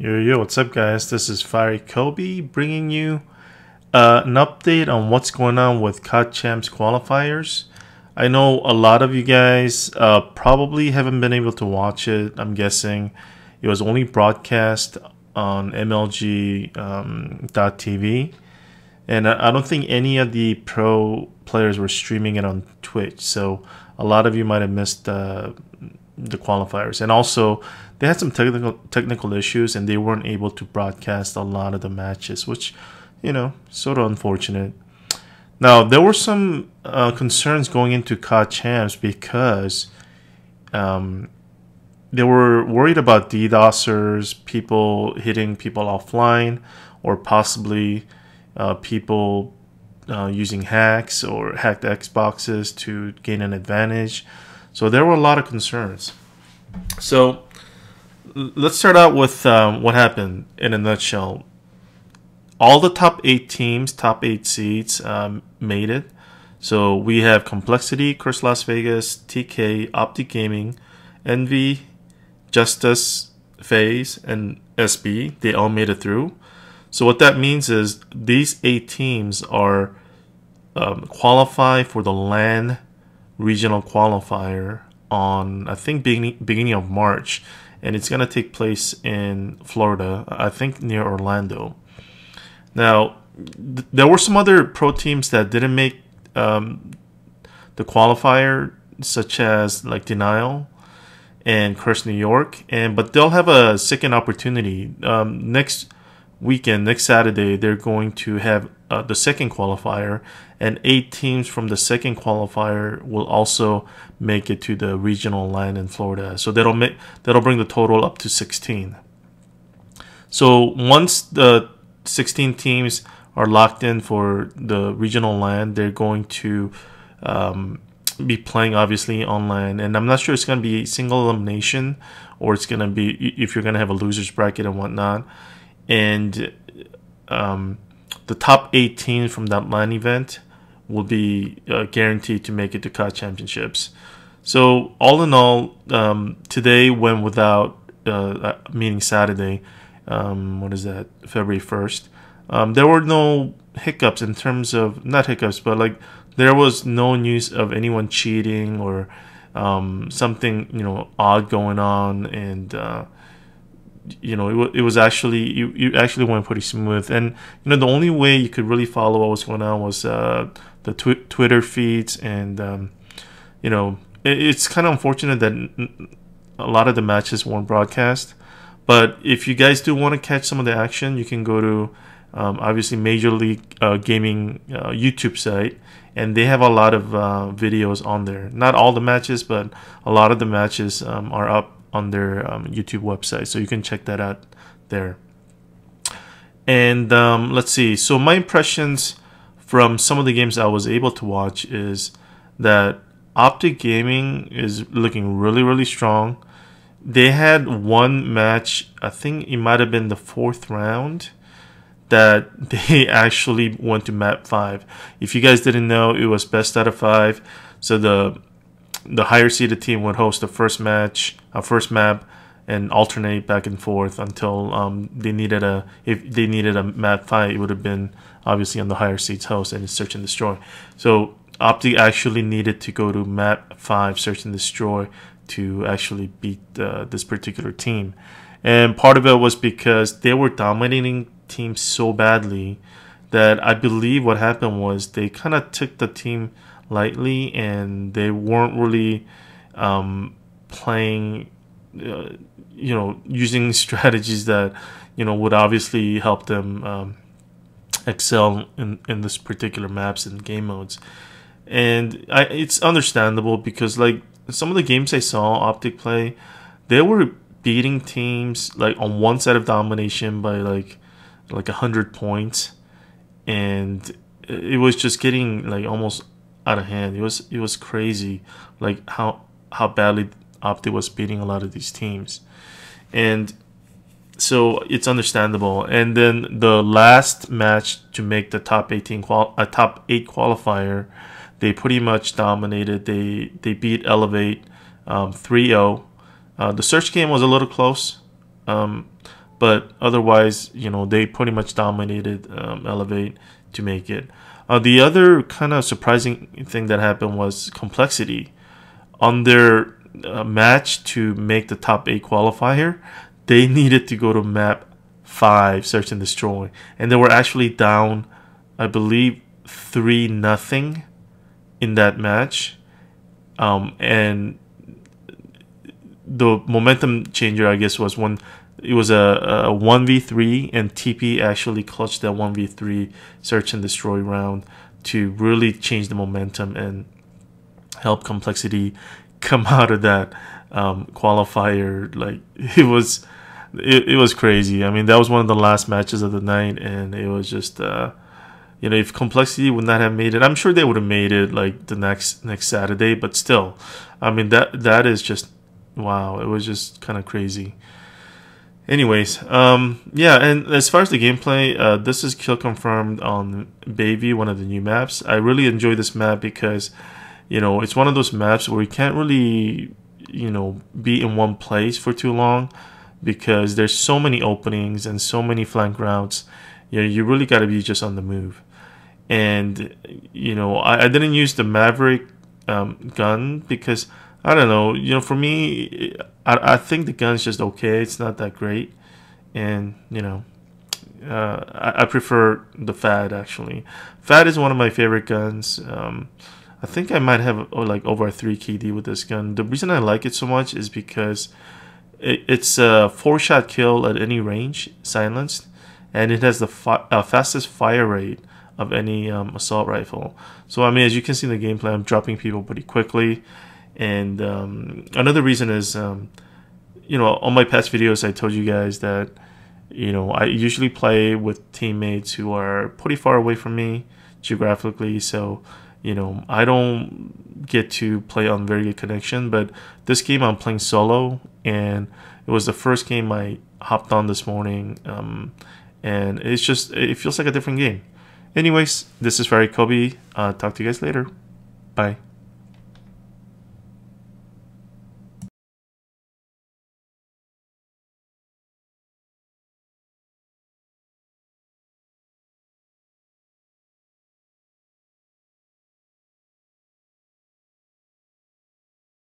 Yo, what's up, guys? This is Fiery Kobe bringing you an update on what's going on with COD Champs qualifiers. I know a lot of you guys probably haven't been able to watch it. I'm guessing it was only broadcast on MLG .tv, and I don't think any of the pro players were streaming it on Twitch. So a lot of you might have missed the qualifiers, and also they had some technical issues and they weren't able to broadcast a lot of the matches, which, you know, sort of unfortunate. Now, there were some concerns going into COD Champs because they were worried about DDoSers, people hitting people offline, or possibly people using hacks or hacked Xboxes to gain an advantage. So there were a lot of concerns. So let's start out with what happened in a nutshell. All the top 8 teams, top 8 seeds made it. So we have Complexity, CurseLv Vegas, TK, Optic Gaming, Envy, JustUs, Faze, and SB. They all made it through. So what that means is these 8 teams are qualified for the LAN regional qualifier on, I think, beginning of March, and it's going to take place in Florida, I think near Orlando. Now, there were some other pro teams that didn't make the qualifier, such as like Denial and Curse New York, but they'll have a second opportunity next weekend. Next Saturday, they're going to have the second qualifier, and 8 teams from the second qualifier will also make it to the regional line in Florida. So that'll bring the total up to 16. So once the 16 teams are locked in for the regional line, they're going to be playing obviously online, and I'm not sure it's going to be single elimination or it's going to be if you're going to have a losers bracket and whatnot. And the top 8 teams from that LAN event will be guaranteed to make it to COD Championships. So all in all, today went without, meaning Saturday, what is that, February 1st. There were no hiccups in terms of, not hiccups, but like there was no news of anyone cheating or something, you know, odd going on. And you know, it was actually, you actually went pretty smooth. And you know, the only way you could really follow what was going on was the Twitter feeds. And you know, it's kind of unfortunate that a lot of the matches weren't broadcast. But if you guys do want to catch some of the action, you can go to obviously Major League Gaming YouTube site, and they have a lot of videos on there. Not all the matches, but a lot of the matches are up on their YouTube website, so you can check that out there. And let's see. So my impressions from some of the games I was able to watch is that Optic Gaming is looking really, really strong. They had one match, I think it might have been the 4th round, that they actually went to map 5. If you guys didn't know, it was best out of 5. So the higher seeded team would host the first match, first map, and alternate back and forth until if they needed a map 5, it would have been obviously on the higher seeds host, and it's search and destroy. So Optic actually needed to go to map 5, search and destroy, to actually beat this particular team. And part of it was because they were dominating teams so badly that I believe what happened was they kind of took the team lightly, and they weren't really playing, you know, using strategies that, you know, would obviously help them excel in this particular maps and game modes. And it's understandable because, like, some of the games I saw Optic play, they were beating teams like on one side of domination by like 100 points, and it was just getting like almost out of hand. It was crazy, like how badly Optic was beating a lot of these teams, and so it's understandable. And then the last match to make the top 8 qualifier, they pretty much dominated. They beat Elevate 3-0. The search game was a little close, but otherwise, you know, they pretty much dominated Elevate to make it. The other kind of surprising thing that happened was complexity. On their match to make the top 8 qualifier, they needed to go to map 5, search and destroy, and they were actually down, I believe, 3-0 in that match, and the momentum changer, I guess, was when it was a 1v3, and TP actually clutched that 1v3 search and destroy round to really change the momentum and help complexity come out of that qualifier. Like, it was crazy. I mean, that was one of the last matches of the night, and it was just you know, if complexity would not have made it, I'm sure they would have made it like the next Saturday, but still, I mean, that is just, wow, it was just kind of crazy. Anyways, yeah, and as far as the gameplay, this is kill confirmed on Bayview, one of the new maps. I really enjoy this map because, you know, it's one of those maps where you can't really, you know, be in one place for too long, because there's so many openings and so many flank routes. You know, you really got to be just on the move. And, you know, I didn't use the Maverick gun because, I don't know, you know, for me, I think the gun's just okay. It's not that great. And, you know, I prefer the Fad, actually. Fad is one of my favorite guns. I think I might have like over a 3 KD with this gun. The reason I like it so much is because it's a 4-shot kill at any range, silenced, and it has the fastest fire rate of any assault rifle. So, I mean, as you can see in the gameplay, I'm dropping people pretty quickly. And another reason is, you know, on my past videos, I told you guys that, you know, I usually play with teammates who are pretty far away from me geographically. So, you know, I don't get to play on very good connection. But this game I'm playing solo, and it was the first game I hopped on this morning. And it's just, it feels like a different game. Anyways, this is FieryKobe. Talk to you guys later. Bye.